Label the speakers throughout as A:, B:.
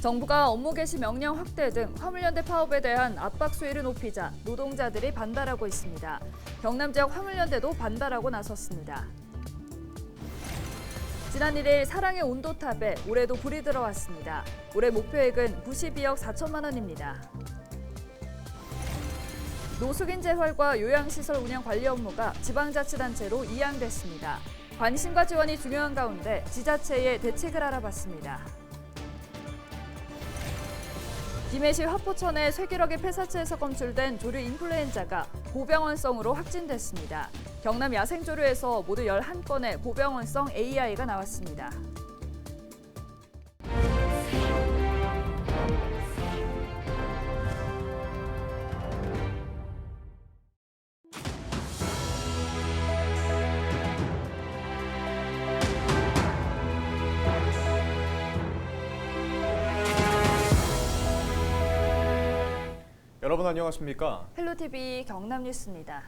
A: 정부가 업무 개시 명령 확대 등 화물연대 파업에 대한 압박 수위를 높이자 노동자들이 반발하고 있습니다. 경남 지역 화물연대도 반발하고 나섰습니다. 지난 1일 사랑의 온도탑에 올해도 불이 들어왔습니다. 올해 목표액은 92억 4천만 원입니다. 노숙인 재활과 요양시설 운영 관리 업무가 지방자치단체로 이양됐습니다. 관심과 지원이 중요한 가운데 지자체의 대책을 알아봤습니다. 김해시 화포천의 쇠기러기 폐사체에서 검출된 조류 인플루엔자가 고병원성으로 확진됐습니다. 경남 야생조류에서 모두 11건의 고병원성 AI가 나왔습니다.
B: 여러분 안녕하십니까?
A: 헬로티비 경남뉴스입니다.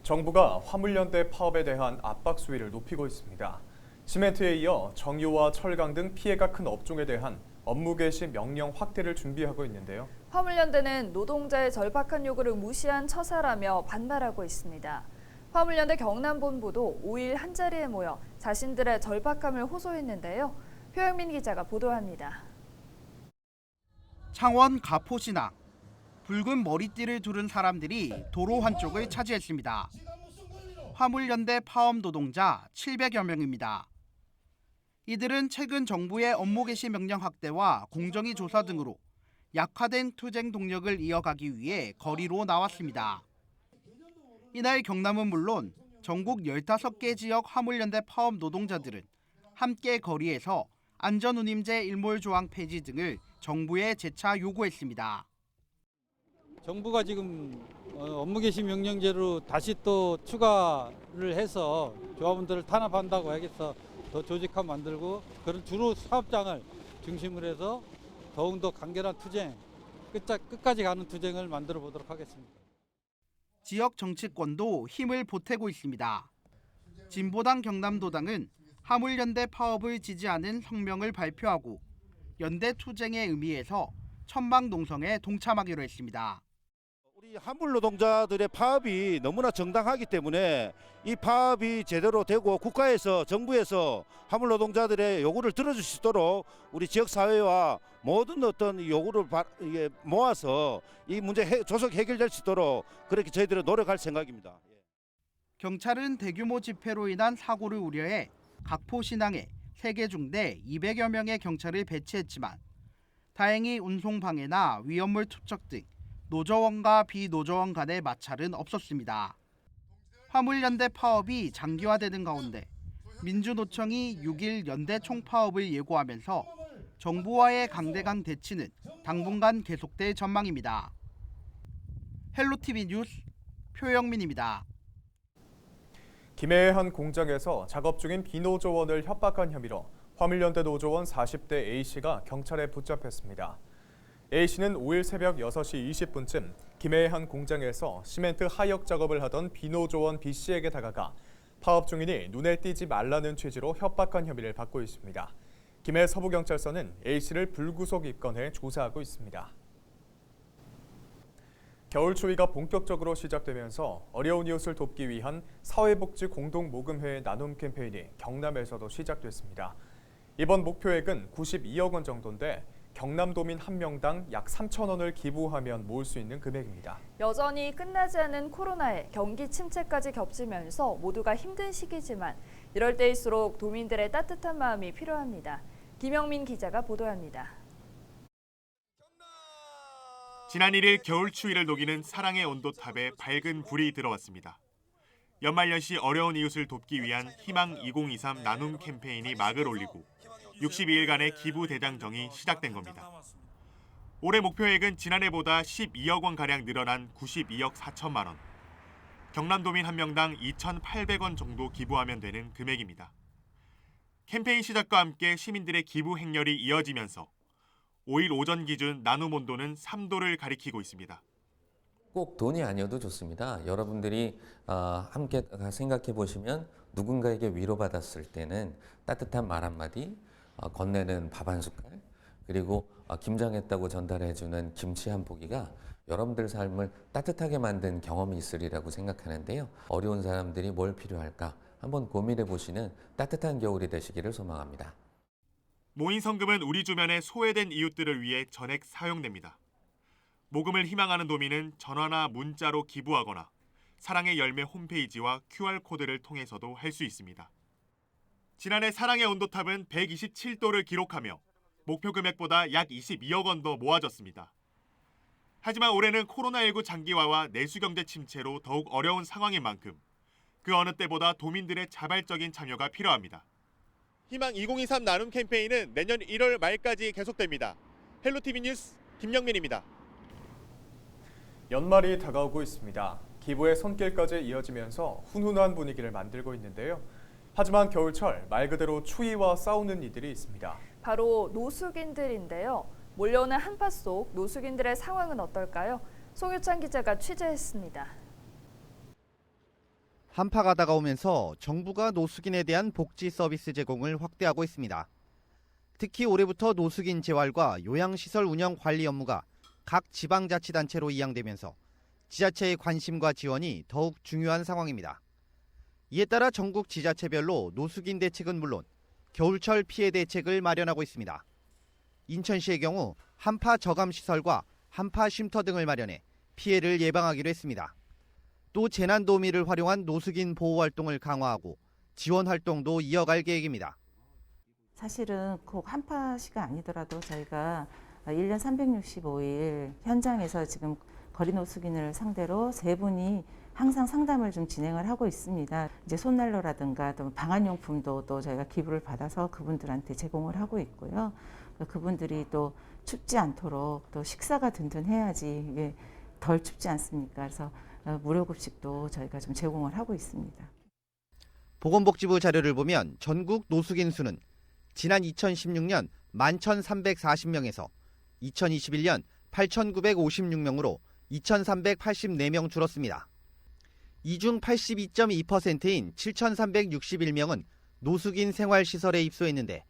B: 정부가 화물연대 파업에 대한 압박 수위를 높이고 있습니다. 시멘트에 이어 정유와 철강 등 피해가 큰 업종에 대한 업무 개시 명령 확대를 준비하고 있는데요.
A: 화물연대는 노동자의 절박한 요구를 무시한 처사라며 반발하고 있습니다. 화물연대 경남본부도 5일 한자리에 모여 자신들의 절박함을 호소했는데요. 표영민 기자가 보도합니다.
C: 창원 가포시나 붉은 머리띠를 두른 사람들이 도로 한쪽을 차지했습니다. 화물연대 파업 노동자 700여 명입니다. 이들은 최근 정부의 업무 개시 명령 확대와 공정위 조사 등으로 약화된 투쟁 동력을 이어가기 위해 거리로 나왔습니다. 이날 경남은 물론 전국 15개 지역 화물연대 파업 노동자들은 함께 거리에서 안전운임제 일몰조항 폐지 등을 정부에 재차 요구했습니다.
D: 정부가 지금 업무 개시 명령제로 다시 또 추가를 해서 조합원들을 탄압한다고 하겠어 더 조직화 만들고 그런 주로 사업장을 중심으로 해서 더욱더 간결한 투쟁, 끝까지 가는 투쟁을 만들어 보도록 하겠습니다.
C: 지역 정치권도 힘을 보태고 있습니다. 진보당 경남도당은 화물연대 파업을 지지하는 성명을 발표하고 연대 투쟁의 의미에서 천막농성에 동참하기로 했습니다.
E: 우리 화물 노동자들의 파업이 너무나 정당하기 때문에 이 파업이 제대로 되고 국가에서 정부에서 화물 노동자들의 요구를 들어줄 수 있도록 우리 지역 사회와 모든 어떤 요구를 모아서 이 문제 조속 해결될 수 있도록 그렇게 저희들은 노력할 생각입니다.
C: 경찰은 대규모 집회로 인한 사고를 우려해 각포신항에 3개 중대 200여 명의 경찰을 배치했지만 다행히 운송 방해나 위험물 투척 등 노조원과 비노조원 간의 마찰은 없었습니다. 화물연대 파업이 장기화되는 가운데 민주노총이 6일 연대 총파업을 예고하면서 정부와의 강대강 대치는 당분간 계속될 전망입니다. 헬로티비 뉴스 표영민입니다.
B: 김해의 한 공장에서 작업 중인 비노조원을 협박한 혐의로 화물연대 노조원 40대 A씨가 경찰에 붙잡혔습니다. A씨는 5일 새벽 6시 20분쯤 김해의 한 공장에서 시멘트 하역 작업을 하던 비노조원 B씨에게 다가가 파업 중이니 눈에 띄지 말라는 취지로 협박한 혐의를 받고 있습니다. 김해 서부경찰서는 A씨를 불구속 입건해 조사하고 있습니다. 겨울 추위가 본격적으로 시작되면서 어려운 이웃을 돕기 위한 사회복지 공동모금회의 나눔 캠페인이 경남에서도 시작됐습니다. 이번 목표액은 92억 원 정도인데 경남도민 한 명당 약 3천 원을 기부하면 모을 수 있는 금액입니다.
A: 여전히 끝나지 않은 코로나에 경기 침체까지 겹치면서 모두가 힘든 시기지만 이럴 때일수록 도민들의 따뜻한 마음이 필요합니다. 김영민 기자가 보도합니다.
F: 지난 1일 겨울 추위를 녹이는 사랑의 온도탑에 밝은 불이 들어왔습니다. 연말연시 어려운 이웃을 돕기 위한 희망 2023 나눔 캠페인이 막을 올리고 62일간의 기부 대장정이 시작된 겁니다. 올해 목표액은 지난해보다 12억 원가량 늘어난 92억 4천만 원. 경남도민 한 명당 2,800원 정도 기부하면 되는 금액입니다. 캠페인 시작과 함께 시민들의 기부 행렬이 이어지면서 5일 오전 기준 나눔 온도는 3도를 가리키고 있습니다.
G: 꼭 돈이 아니어도 좋습니다. 여러분들이 함께 생각해 보시면 누군가에게 위로받았을 때는 따뜻한 말 한마디, 건네는 밥 한 숟갈, 그리고 김장했다고 전달해주는 김치 한 포기가 여러분들 삶을 따뜻하게 만든 경험이 있으리라고 생각하는데요. 어려운 사람들이 뭘 필요할까 한번 고민해 보시는 따뜻한 겨울이 되시기를 소망합니다.
F: 모인 성금은 우리 주변의 소외된 이웃들을 위해 전액 사용됩니다. 모금을 희망하는 도민은 전화나 문자로 기부하거나 사랑의 열매 홈페이지와 QR코드를 통해서도 할 수 있습니다. 지난해 사랑의 온도탑은 127도를 기록하며 목표 금액보다 약 22억 원 더 모아졌습니다. 하지만 올해는 코로나19 장기화와 내수 경제 침체로 더욱 어려운 상황인 만큼 그 어느 때보다 도민들의 자발적인 참여가 필요합니다. 희망 2023 나눔 캠페인은 내년 1월 말까지 계속됩니다. 헬로티비 뉴스 김영민입니다.
B: 연말이 다가오고 있습니다. 기부의 손길까지 이어지면서 훈훈한 분위기를 만들고 있는데요. 하지만 겨울철 말 그대로 추위와 싸우는 이들이 있습니다.
A: 바로 노숙인들인데요. 몰려오는 한파 속 노숙인들의 상황은 어떨까요? 송유찬 기자가 취재했습니다.
C: 한파가 다가오면서 정부가 노숙인에 대한 복지 서비스 제공을 확대하고 있습니다. 특히 올해부터 노숙인 재활과 요양시설 운영 관리 업무가 각 지방자치단체로 이양되면서 지자체의 관심과 지원이 더욱 중요한 상황입니다. 이에 따라 전국 지자체별로 노숙인 대책은 물론 겨울철 피해 대책을 마련하고 있습니다. 인천시의 경우 한파 저감시설과 한파 쉼터 등을 마련해 피해를 예방하기로 했습니다. 또 재난도우미를 활용한 노숙인 보호 활동을 강화하고 지원 활동도 이어갈 계획입니다.
H: 사실은 꼭 한파시가 아니더라도 저희가 1년 365일 현장에서 지금 거리 노숙인을 상대로 3분이 항상 상담을 좀 진행을 하고 있습니다. 이제 손난로라든가 또 방한용품도 또 저희가 기부를 받아서 그분들한테 제공을 하고 있고요. 그분들이 또 춥지 않도록 또 식사가 든든해야지 이게 덜 춥지 않습니까? 그래서 무료급식도 저희가 좀 제공을 하고 있습니다.
C: 보건복지부 자료를 보면 전국 노숙인 수는 지난 2016년 11,340명에서 2021년 8,956명으로 2,384명 줄었습니다. 이 중 82.2%인 7,361명은 노숙인 생활시설에 입소했는데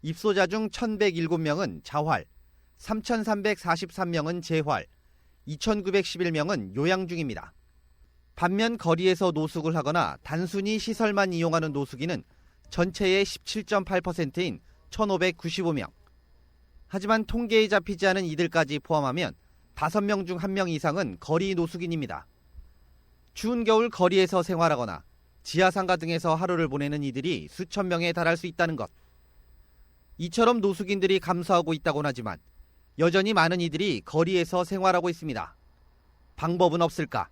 C: 입소자 중 1,107명은 자활, 3,343명은 재활, 2,911명은 요양 중입니다. 반면 거리에서 노숙을 하거나 단순히 시설만 이용하는 노숙인은 전체의 17.8%인 1,595명. 하지만 통계에 잡히지 않은 이들까지 포함하면 5명 중 1명 이상은 거리 노숙인입니다. 추운 겨울 거리에서 생활하거나 지하상가 등에서 하루를 보내는 이들이 수천 명에 달할 수 있다는 것. 이처럼 노숙인들이 감소하고 있다곤 하지만 여전히 많은 이들이 거리에서 생활하고 있습니다. 방법은 없을까?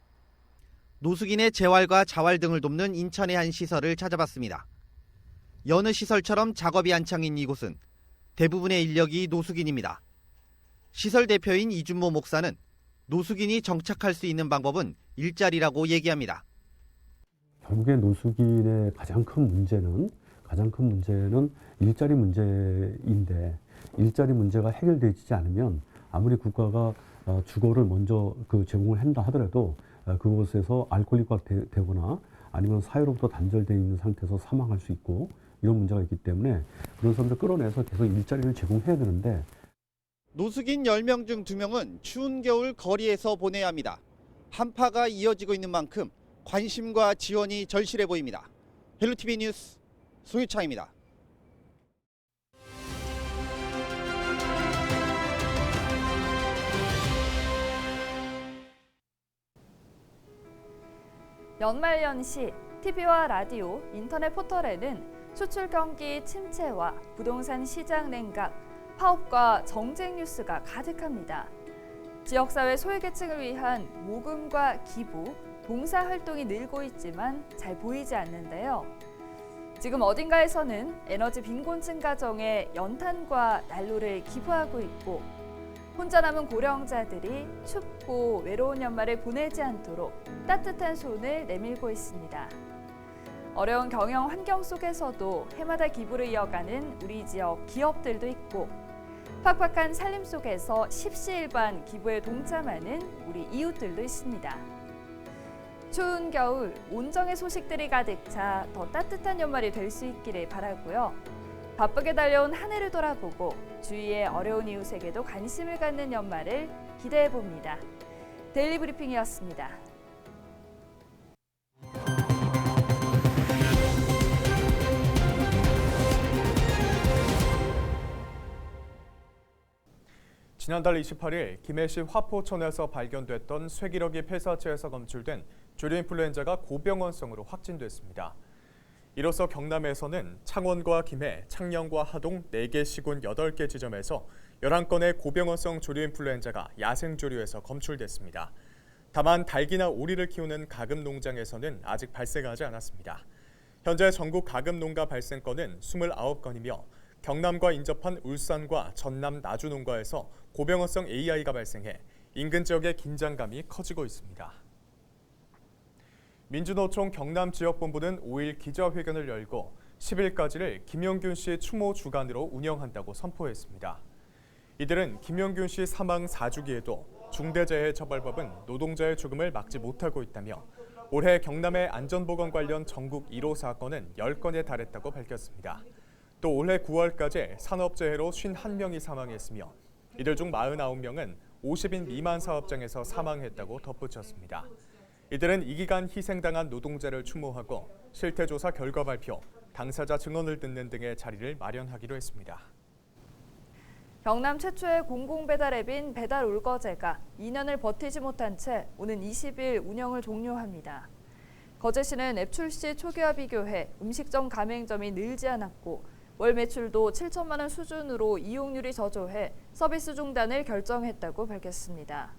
C: 노숙인의 재활과 자활 등을 돕는 인천의 한 시설을 찾아봤습니다. 여느 시설처럼 작업이 한창인 이곳은 대부분의 인력이 노숙인입니다. 시설 대표인 이준모 목사는 노숙인이 정착할 수 있는 방법은 일자리라고 얘기합니다.
I: 결국에 노숙인의 가장 큰 문제는 일자리 문제인데 일자리 문제가 해결되지 않으면 아무리 국가가 주거를 먼저 제공을 한다 하더라도 그곳에서 알코올릭화 되거나 아니면 사회로부터 단절되어 있는 상태에서 사망할 수 있고 이런 문제가 있기 때문에 그런 사람들 끌어내서 계속 일자리를 제공해야 되는데
C: 노숙인 10명 중 2명은 추운 겨울 거리에서 보내야 합니다. 한파가 이어지고 있는 만큼 관심과 지원이 절실해 보입니다. 헬로티비 뉴스 송유창입니다.
A: 연말연시 TV와 라디오, 인터넷 포털에는 수출 경기 침체와 부동산 시장 냉각, 파업과 정책 뉴스가 가득합니다. 지역사회 소외계층을 위한 모금과 기부, 봉사활동이 늘고 있지만 잘 보이지 않는데요. 지금 어딘가에서는 에너지 빈곤층 가정에 연탄과 난로를 기부하고 있고 혼자 남은 고령자들이 춥고 외로운 연말을 보내지 않도록 따뜻한 손을 내밀고 있습니다. 어려운 경영 환경 속에서도 해마다 기부를 이어가는 우리 지역 기업들도 있고 팍팍한 살림 속에서 십시일반 기부에 동참하는 우리 이웃들도 있습니다. 추운 겨울 온정의 소식들이 가득 차 더 따뜻한 연말이 될 수 있기를 바라고요. 바쁘게 달려온 한 해를 돌아보고 주위의 어려운 이웃에게도 관심을 갖는 연말을 기대해 봅니다. 데일리 브리핑이었습니다.
B: 지난달 28일 김해시 화포천에서 발견됐던 쇠기러기 폐사체에서 검출된 조류인플루엔자가 고병원성으로 확진됐습니다. 이로써 경남에서는 창원과 김해, 창녕과 하동 4개 시군 8개 지점에서 11건의 고병원성 조류인플루엔자가 야생조류에서 검출됐습니다. 다만 닭이나 오리를 키우는 가금 농장에서는 아직 발생하지 않았습니다. 현재 전국 가금 농가 발생건은 29건이며 경남과 인접한 울산과 전남 나주 농가에서 고병원성 AI가 발생해 인근 지역의 긴장감이 커지고 있습니다. 민주노총 경남지역본부는 5일 기자회견을 열고 10일까지를 김영균 씨 추모 주간으로 운영한다고 선포했습니다. 이들은 김영균 씨 사망 4주기에도 중대재해처벌법은 노동자의 죽음을 막지 못하고 있다며 올해 경남의 안전보건 관련 전국 1호 사건은 10건에 달했다고 밝혔습니다. 또 올해 9월까지 산업재해로 51명이 사망했으며 이들 중 49명은 50인 미만 사업장에서 사망했다고 덧붙였습니다. 이들은 이 기간 희생당한 노동자를 추모하고 실태조사 결과 발표, 당사자 증언을 듣는 등의 자리를 마련하기로 했습니다.
A: 경남 최초의 공공배달 앱인 배달올거제가 2년을 버티지 못한 채 오는 20일 운영을 종료합니다. 거제시는 앱 출시 초기와 비교해 음식점 가맹점이 늘지 않았고 월 매출도 7천만 원 수준으로 이용률이 저조해 서비스 중단을 결정했다고 밝혔습니다.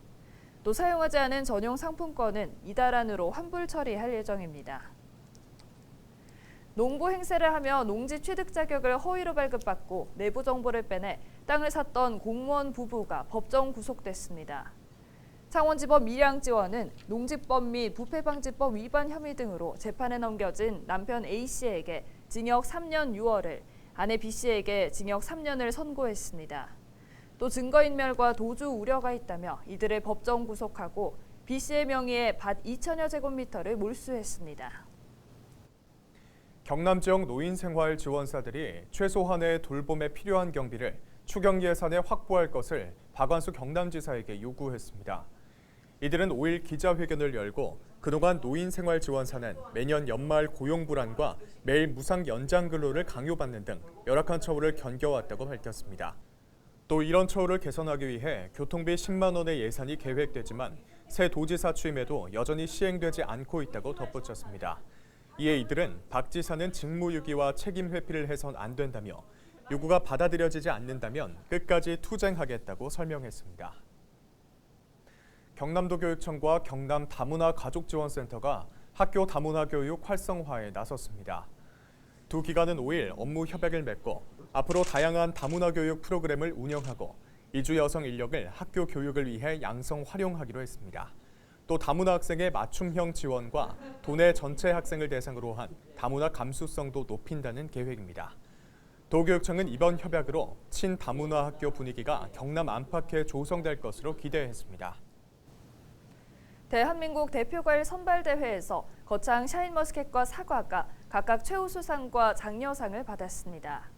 A: 또 사용하지 않은 전용 상품권은 이달 안으로 환불 처리할 예정입니다. 농부 행세를 하며 농지 취득 자격을 허위로 발급받고 내부 정보를 빼내 땅을 샀던 공무원 부부가 법정 구속됐습니다. 창원지법 밀양지원은 농지법 및 부패방지법 위반 혐의 등으로 재판에 넘겨진 남편 A씨에게 징역 3년 6월을, 아내 B씨에게 징역 3년을 선고했습니다. 또 증거인멸과 도주 우려가 있다며 이들을 법정 구속하고 B씨의 명의의 밭 2천여 제곱미터를 몰수했습니다.
B: 경남 지역 노인 생활 지원사들이 최소한의 돌봄에 필요한 경비를 추경 예산에 확보할 것을 박완수 경남지사에게 요구했습니다. 이들은 5일 기자회견을 열고 그동안 노인 생활 지원사는 매년 연말 고용 불안과 매일 무상 연장 근로를 강요받는 등 열악한 처우를 견뎌왔다고 밝혔습니다. 또 이런 처우를 개선하기 위해 교통비 10만 원의 예산이 계획되지만 새 도지사 취임에도 여전히 시행되지 않고 있다고 덧붙였습니다. 이에 이들은 박 지사는 직무유기와 책임 회피를 해선 안 된다며 요구가 받아들여지지 않는다면 끝까지 투쟁하겠다고 설명했습니다. 경남도 교육청과 경남 다문화 가족지원센터가 학교 다문화 교육 활성화에 나섰습니다. 두 기관은 5일 업무 협약을 맺고 앞으로 다양한 다문화 교육 프로그램을 운영하고 이주 여성 인력을 학교 교육을 위해 양성 활용하기로 했습니다. 또 다문화 학생의 맞춤형 지원과 도내 전체 학생을 대상으로 한 다문화 감수성도 높인다는 계획입니다. 도교육청은 이번 협약으로 친다문화 학교 분위기가 경남 안팎에 조성될 것으로 기대했습니다.
A: 대한민국 대표과일 선발대회에서 거창 샤인머스켓과 사과가 각각 최우수상과 장려상을 받았습니다.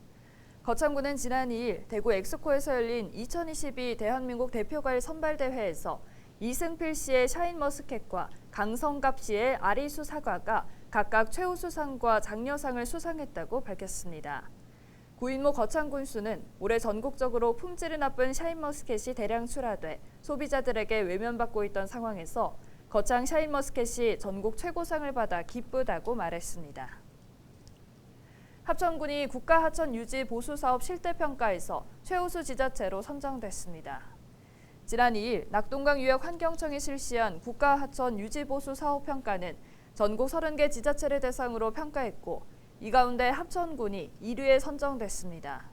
A: 거창군은 지난 2일 대구 엑스코에서 열린 2022 대한민국 대표과일 선발대회에서 이승필 씨의 샤인머스켓과 강성갑 씨의 아리수 사과가 각각 최우수상과 장려상을 수상했다고 밝혔습니다. 구인모 거창군수는 올해 전국적으로 품질이 나쁜 샤인머스켓이 대량 출하돼 소비자들에게 외면받고 있던 상황에서 거창 샤인머스켓이 전국 최고상을 받아 기쁘다고 말했습니다. 합천군이 국가하천유지보수사업 실태평가에서 최우수 지자체로 선정됐습니다. 지난 2일 낙동강유역 환경청이 실시한 국가하천유지보수사업평가는 전국 30개 지자체를 대상으로 평가했고 이 가운데 합천군이 1위에 선정됐습니다.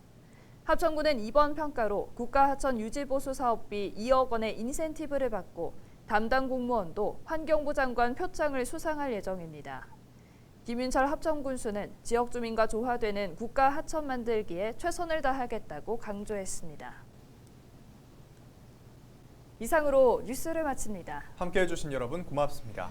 A: 합천군은 이번 평가로 국가하천유지보수 사업비 2억 원의 인센티브를 받고 담당 공무원도 환경부 장관 표창을 수상할 예정입니다. 김윤철 합천군수는 지역 주민과 조화되는 국가하천 만들기에 최선을 다하겠다고 강조했습니다. 이상으로 뉴스를 마칩니다.
B: 함께해 주신 여러분 고맙습니다.